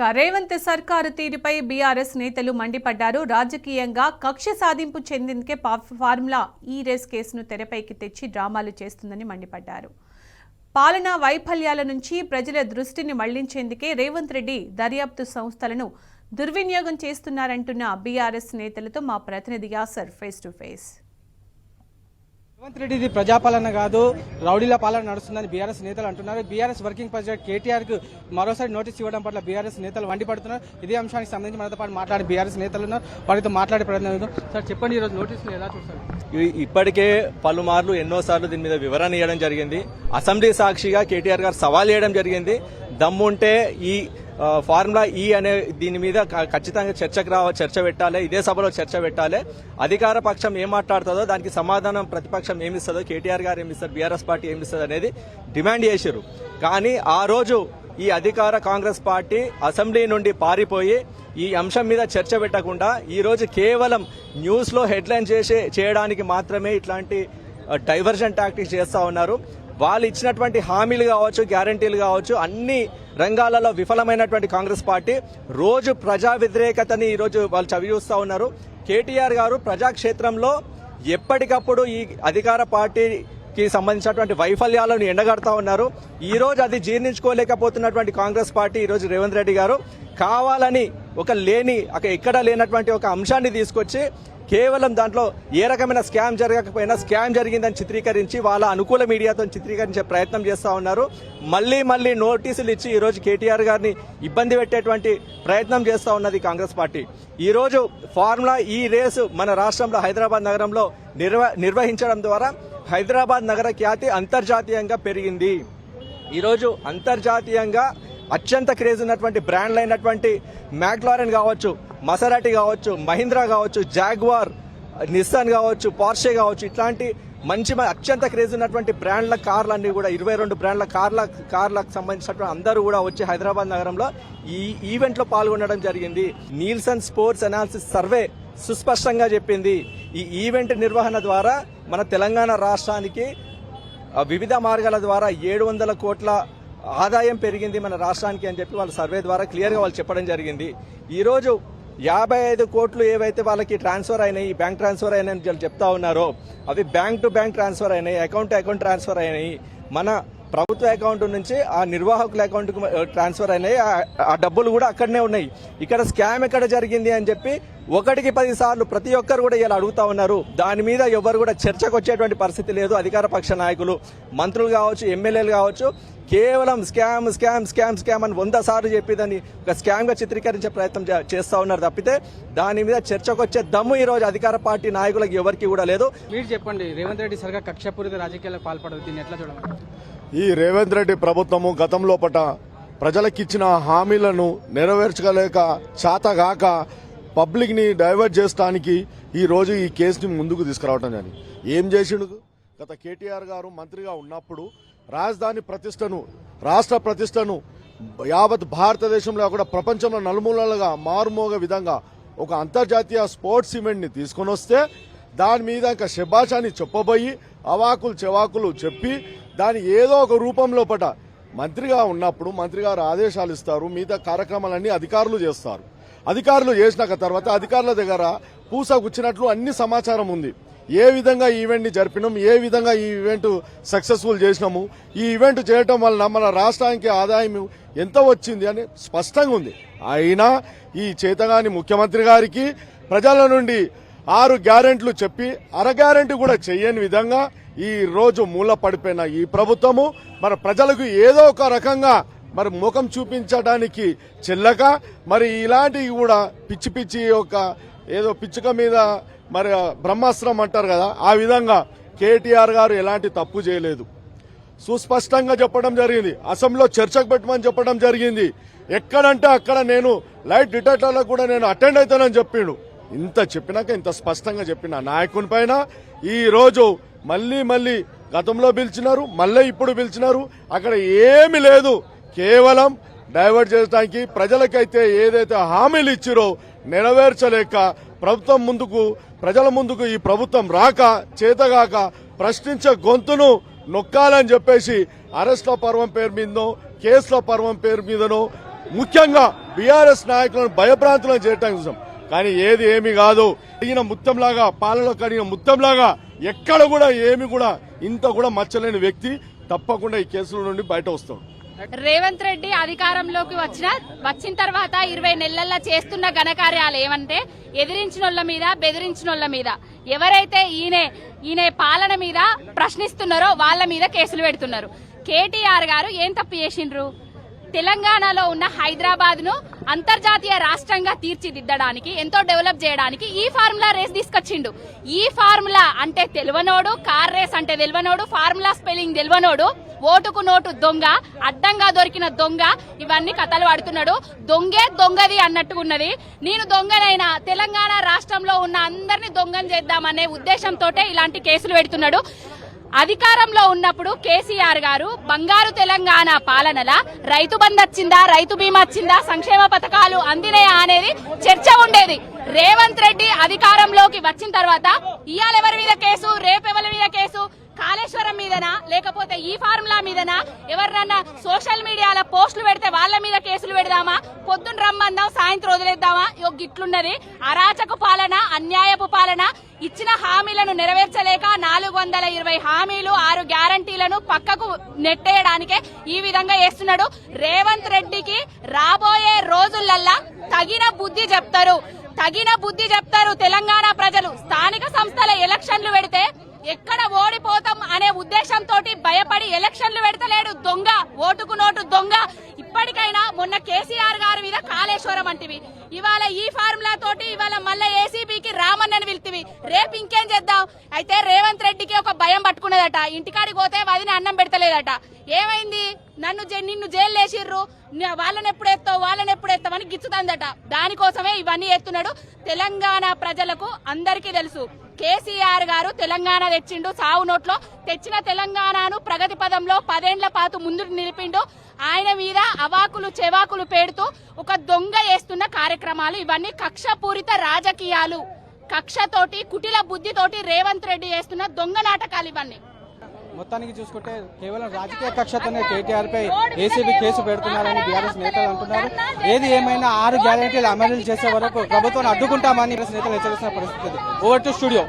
రేవంత్ సర్కారు తీరుపై బీఆర్ఎస్ నేతలు మండిపడ్డారు. రాజకీయంగా కక్ష సాధింపు చెందేందుకే ఫార్ములా ఈ రేస్ కేసును తెరపైకి తెచ్చి డ్రామాలు చేస్తుందని మండిపడ్డారు. పాలనా వైఫల్యాల నుంచి ప్రజల దృష్టిని మళ్లించేందుకే రేవంత్ రెడ్డి దర్యాప్తు సంస్థలను దుర్వినియోగం చేస్తున్నారంటున్న బీఆర్ఎస్ నేతలతో మా ప్రతినిధి Yasar face to face. Revanth రెడ్డిది ప్రజాపాలన కాదు, రౌడీల పాలన నడుస్తుందని బీఆర్ఎస్ నేతలు అంటున్నారు. బీఆర్ఎస్ వర్కింగ్ ప్రెసిడెంట్ కేటీఆర్ కు మరోసారి నోటీస్ ఇవ్వడం పట్ల బీఆర్ఎస్ నేతలు మండిపడుతున్నారు. ఇదే అంశానికి సంబంధించి మనతో పాటు మాట్లాడే బీఆర్ఎస్ నేతలు ఉన్నారు. వారితో మాట్లాడే ప్రయత్నం. సార్ చెప్పండి, ఈరోజు నోటీసులు ఎలా చూస్తారు? ఇప్పటికే పలుమార్లు ఎన్నోసార్లు దీని మీద వివరణ ఇవ్వడం జరిగింది. అసెంబ్లీ సాక్షిగా కేటీఆర్ గారు సవాల్ చేయడం జరిగింది. దమ్ముంటే ఈ ఫార్ములా ఈ అనే దీని మీద ఖచ్చితంగా చర్చ పెట్టాలి, ఇదే సభలో చర్చ పెట్టాలి. అధికార పక్షం ఏం మాట్లాడుతుందో దానికి సమాధానం ప్రతిపక్షం ఏమిస్తుందో, కేటీఆర్ గారు ఏమిస్తారు, బీఆర్ఎస్ పార్టీ ఏమిస్తుంది అనేది డిమాండ్ చేశారు. కానీ ఆ రోజు ఈ అధికార కాంగ్రెస్ పార్టీ అసెంబ్లీ నుండి పారిపోయి ఈ అంశం మీద చర్చ పెట్టకుండా ఈ రోజు కేవలం న్యూస్ లో హెడ్లైన్ చేయడానికి మాత్రమే ఇట్లాంటి డైవర్జన్ టాక్టిక్స్ చేస్తా ఉన్నారు. వాళ్ళు ఇచ్చినటువంటి హామీలు కావచ్చు, గ్యారంటీలు కావచ్చు, అన్ని రంగాలలో విఫలమైనటువంటి కాంగ్రెస్ పార్టీ రోజు ప్రజా వ్యతిరేకతని ఈరోజు వాళ్ళు చవిచూస్తా ఉన్నారు. కేటీఆర్ గారు ప్రజాక్షేత్రంలో ఎప్పటికప్పుడు ఈ అధికార పార్టీకి సంబంధించినటువంటి వైఫల్యాలను ఎండగడతా ఉన్నారు. ఈ రోజు అది జీర్ణించుకోలేకపోతున్నటువంటి కాంగ్రెస్ పార్టీ ఈరోజు రేవంత్ రెడ్డి గారు కావాలని ఎక్కడా లేనటువంటి ఒక అంశాన్ని తీసుకొచ్చి కేవలం దాంట్లో ఏ రకమైన స్కామ్ జరగకపోయినా స్కామ్ జరిగిందని చిత్రీకరించి వాళ్ళ అనుకూల మీడియాతో చిత్రీకరించే ప్రయత్నం చేస్తా ఉన్నారు. మళ్లీ నోటీసులు ఇచ్చి ఈ రోజు కేటీఆర్ గారిని ఇబ్బంది పెట్టేటువంటి ప్రయత్నం చేస్తా ఉన్నది కాంగ్రెస్ పార్టీ. ఈ రోజు ఫార్ములా ఈ రేసు మన రాష్ట్రంలో హైదరాబాద్ నగరంలో నిర్వహించడం ద్వారా హైదరాబాద్ నగర ఖ్యాతి అంతర్జాతీయంగా పెరిగింది. ఈరోజు అంతర్జాతీయంగా అత్యంత క్రేజ్ ఉన్నటువంటి బ్రాండ్లు అయినటువంటి మ్యాక్లారెన్ కావచ్చు, మసరాటి కావచ్చు, మహీంద్రా కావచ్చు, జాగ్వార్, నిస్సాన్ కావచ్చు, పోర్షే కావచ్చు, ఇట్లాంటి మంచి అత్యంత క్రేజ్ ఉన్నటువంటి బ్రాండ్ల కార్లన్నీ కూడా 22 బ్రాండ్ల కార్లకు సంబంధించినటువంటి అందరూ కూడా వచ్చి హైదరాబాద్ నగరంలో ఈ ఈవెంట్ లో పాల్గొనడం జరిగింది. నీల్సన్ స్పోర్ట్స్ అనాలిసిస్ సర్వే సుస్పష్టంగా చెప్పింది ఈ ఈవెంట్ నిర్వహణ ద్వారా మన తెలంగాణ రాష్ట్రానికి వివిధ మార్గాల ద్వారా 700 కోట్ల ఆదాయం పెరిగింది మన రాష్ట్రానికి అని చెప్పి వాళ్ళ సర్వే ద్వారా క్లియర్ గా వాళ్ళు చెప్పడం జరిగింది. ఈ రోజు 55 కోట్లు ఏవైతే వాళ్ళకి ట్రాన్స్ఫర్ అయినాయి, బ్యాంక్ ట్రాన్స్ఫర్ అయినాయని వాళ్ళు చెప్తా ఉన్నారో అవి బ్యాంక్ టు బ్యాంక్ ట్రాన్స్ఫర్ అయినాయి, అకౌంట్ టు అకౌంట్ ట్రాన్స్ఫర్ అయినాయి. మన ప్రభుత్వ అకౌంట్ నుంచి ఆ నిర్వాహకుల అకౌంట్ కు ట్రాన్స్ఫర్ అయినాయి. ఆ డబ్బులు కూడా అక్కడనే ఉన్నాయి. ఇక్కడ స్కామ్ ఎక్కడ జరిగింది అని చెప్పి 1కి 10 సార్లు ప్రతి ఒక్కరు కూడా ఇలా అడుగుతా ఉన్నారు. దాని మీద ఎవరు కూడా చర్చకు వచ్చేటువంటి పరిస్థితి లేదు. అధికార పక్ష నాయకులు, మంత్రులు కావచ్చు, ఎమ్మెల్యేలు కావచ్చు, కేవలం స్కామ్ స్కామ్ స్కామ్ స్కామ్ అని 100 సార్లు చెప్పి దాన్ని ఒక స్కామ్ గా చిత్రీకరించే ప్రయత్నం చేస్తా ఉన్నారు తప్పితే దాని మీద చర్చకు వచ్చే దమ్ము ఈ రోజు అధికార పార్టీ నాయకులకు ఎవరికి కూడా లేదు. మీరు చెప్పండి, రేవంత్ రెడ్డి సరిగా కక్షపూరిత రాజకీయాలకు పాల్పడదు, దీన్ని ఎట్లా చూడాలి? ఈ రేవంత్ రెడ్డి ప్రభుత్వము గతంలో ప్రజలకిచ్చిన హామీలను నెరవేర్చలేక చాతగాక పబ్లిక్ ని డైవర్ట్ చేయడానికి ఈ రోజు ఈ కేసుని ముందుకు తీసుకురావటం జరిగింది. ఏం చేసిండు? గత కేటీఆర్ గారు మంత్రిగా ఉన్నప్పుడు రాజధాని ప్రతిష్టను, రాష్ట్ర ప్రతిష్టను యావత్ భారతదేశంలో కూడా ప్రపంచంలో నలుమూలలుగా మారుమోగ విధంగా ఒక అంతర్జాతీయ స్పోర్ట్స్ ఈవెంట్ ని తీసుకొని వస్తే దాని మీద ఇంకా శబాషాన్ని చెప్పబోయి అవాకులు చెవాకులు చెప్పి దాని ఏదో ఒక రూపంలో మంత్రిగా ఉన్నప్పుడు మంత్రి గారు ఆదేశాలు ఇస్తారు, మిగతా కార్యక్రమాలన్నీ అధికారులు చేస్తారు. అధికారులు చేసినాక తర్వాత అధికారుల దగ్గర పూసగుచ్చినట్లు అన్ని సమాచారం ఉంది. ఏ విధంగా ఈ ఈవెంట్ ని జరిపినాం, ఏ విధంగా ఈ ఈవెంట్ సక్సెస్ఫుల్ చేసినాము, ఈ ఈవెంట్ చేయటం వలన మన రాష్ట్రానికి ఆదాయం ఎంత వచ్చింది అని స్పష్టంగా ఉంది. అయినా ఈ చేతగాని ముఖ్యమంత్రి గారికి ప్రజల నుండి 6 గ్యారెంట్లు చెప్పి అర గ్యారెంటీ కూడా చెయ్యని విధంగా ఈ రోజు మూల పడిపోయిన ఈ ప్రభుత్వము మన ప్రజలకు ఏదో ఒక రకంగా మరి ముఖం చూపించడానికి చెల్లక మరి ఇలాంటివి కూడా పిచ్చి పిచ్చి ఏదో పిచ్చుక మీద మరి బ్రహ్మాస్త్రం అంటారు కదా, ఆ విధంగా కేటీఆర్ గారు ఎలాంటి తప్పు చేయలేదు. సుస్పష్టంగా చెప్పడం జరిగింది. అసెంబ్లీలో చర్చకు పెట్టమని చెప్పడం జరిగింది. ఎక్కడంటే అక్కడ నేను లైట్ డిటెక్టర్లకు కూడా నేను అటెండ్ అవుతానని చెప్పిండు. ఇంత చెప్పినాక ఇంత స్పష్టంగా చెప్పిన నాయకుని పైన ఈ రోజు మళ్లీ గతంలో పిలిచినారు, మళ్ళీ ఇప్పుడు పిలిచినారు. అక్కడ ఏమి లేదు, కేవలం డైవర్ట్ చేయడానికి ప్రజలకైతే ఏదైతే హామీలు ఇచ్చిరో నెరవేర్చలేక ప్రజల ముందుకు ఈ ప్రభుత్వం రాక చేతగాక ప్రశ్నించే గొంతును నొక్కాలని చెప్పేసి అరెస్ట్ల పర్వం పేరు మీదనో కేసుల పర్వం పేరు మీదనో ముఖ్యంగా బీఆర్ఎస్ నాయకులను భయభ్రాంతులను చేయడానికి చూసాం. కానీ ఏది ఏమి కాదు, కడిగిన ముత్తంలాగా, పాలలో కడిగిన ముత్తంలాగా ఎక్కడ కూడా ఏమి కూడా ఇంత కూడా మచ్చలేని వ్యక్తి తప్పకుండా ఈ కేసుల నుండి బయట వస్తాడు. రేవంత్ రెడ్డి అధికారంలోకి వచ్చిన తర్వాత 20 నెలల్లో చేస్తున్న ఘనకార్యాలు ఏమంటే ఎదిరించినోళ్ల మీద, బెదిరించినోళ్ల మీద, ఎవరైతే ఈయన పాలన మీద ప్రశ్నిస్తున్నారో వాళ్ళ మీద కేసులు పెడుతున్నారు. కేటీఆర్ గారు ఏం తప్పు చేసిండ్రు? తెలంగాణలో ఉన్న హైదరాబాద్ ను అంతర్జాతీయ రాష్ట్రంగా తీర్చిదిద్దడానికి, ఎంతో డెవలప్ చేయడానికి ఈ ఫార్ములా రేస్ తీసుకొచ్చిండు. ఈ ఫార్ములా అంటే తెలివనోడు, కార్ రేస్ అంటే తెలివనోడు, ఫార్ములా స్పెల్లింగ్ తెలివనోడు, ఓటుకు నోటు దొంగ, అడ్డంగా దొరికిన దొంగ, ఇవన్నీ కథలు పడుతున్నాడు. దొంగే దొంగది అన్నట్టుకున్నది. నేను దొంగనైనా తెలంగాణ రాష్ట్రంలో ఉన్న అందరినీ దొంగని చేద్దామనే ఉద్దేశంతో ఇలాంటి కేసులు పెడుతున్నాడు. అధికారంలో ఉన్నప్పుడు కేసీఆర్ గారు బంగారు తెలంగాణ పాలనల రైతు బంధు వచ్చిందా, రైతు బీమా వచ్చిందా, సంక్షేమ పథకాలు అందినాయా అనేది చర్చ ఉండేది. రేవంత్ రెడ్డి అధికారంలోకి వచ్చిన తర్వాత ఇవాళ ఎవరి మీద కేసు, రేపు ఎవరి మీద కేసు, కాళేశ్వరం మీదనా లేకపోతే ఈ ఫార్ములా మీదనా, ఎవరినన్నా సోషల్ మీడియాలో పోస్టులు పెడితే వాళ్ళ మీద కేసులు పెడదామా, పొద్దున్న రమ్మందాం సాయంత్రం వదిలేద్దామా? గిట్లున్నది అరాచక పాలన, అన్యాయపు పాలన. ఇచ్చిన హామీలను నెరవేర్చలేక 420 హామీలు, 6 గ్యారంటీలను పక్కకు నెట్టేయడానికే ఈ విధంగా చేస్తున్నాడు. రేవంత్ రెడ్డికి రాబోయే రోజులల్లా తగిన బుద్ధి చెప్తారు తెలంగాణ ప్రజలు. స్థానిక సంస్థల ఎలక్షన్లు పెడితే ఎక్కడ ఓడిపోతాం అనే ఉద్దేశంతో భయపడి ఎలక్షన్లు పెడతలేడు. దొంగ, ఓటుకు నోటు దొంగ. ఇప్పటికైనా మొన్న కేసీఆర్ గారి మీద కాళేశ్వరం అంటివి, ఇవాళ ఈ ఫార్ములా తోటి ఇవాళ మళ్ళీ ఏసీబీకి రామన్నని పిలిచివి, రేపు ఇంకేం చేద్దాం? అయితే రేవంత్ రెడ్డికి ఒక భయం పట్టుకున్నదట, ఇంటికాడికి పోతే వదిన అన్నం పెడతలేదట. ఏమైంది? నిన్ను జైలు వేసిర్రు, వాళ్ళని ఎప్పుడెత్తామని గిచ్చుతుందట. దానికోసమే ఇవన్నీ ఎత్తున్నాడు. తెలంగాణ ప్రజలకు అందరికీ తెలుసు, కేసీఆర్ గారు తెలంగాణ తెచ్చిండు. సావు నోట్లో తెచ్చిన తెలంగాణను ప్రగతి పదంలో 10 ఏళ్ల పాటు ముందు నిలిపిండు. ఆయన మీద అవాకులు చెవాకులు పేడుతూ ఒక దొంగ చేస్తున్న కార్యక్రమాలు ఇవన్నీ కక్షపూరిత రాజకీయాలు. కక్షతోటి, కుటిల బుద్ధితోటి రేవంత్ రెడ్డి చేస్తున్న దొంగ నాటకాలు ఇవన్నీ. మొత్తానికి చూసుకుంటే కేవలం రాజకీయ కక్షతోనే కేటీఆర్ పై ఏసీబీ కేసు పెడుతున్నారని బీఆర్ఎస్ నేతలు అంటున్నారు. ఏది ఏమైనా 6 గ్యారెంటీలు అమలు చేసే వరకు ప్రభుత్వాన్ని అడ్డుకుంటామని నేతలు హెచ్చరిస్తున్న పరిస్థితి. Over to studio.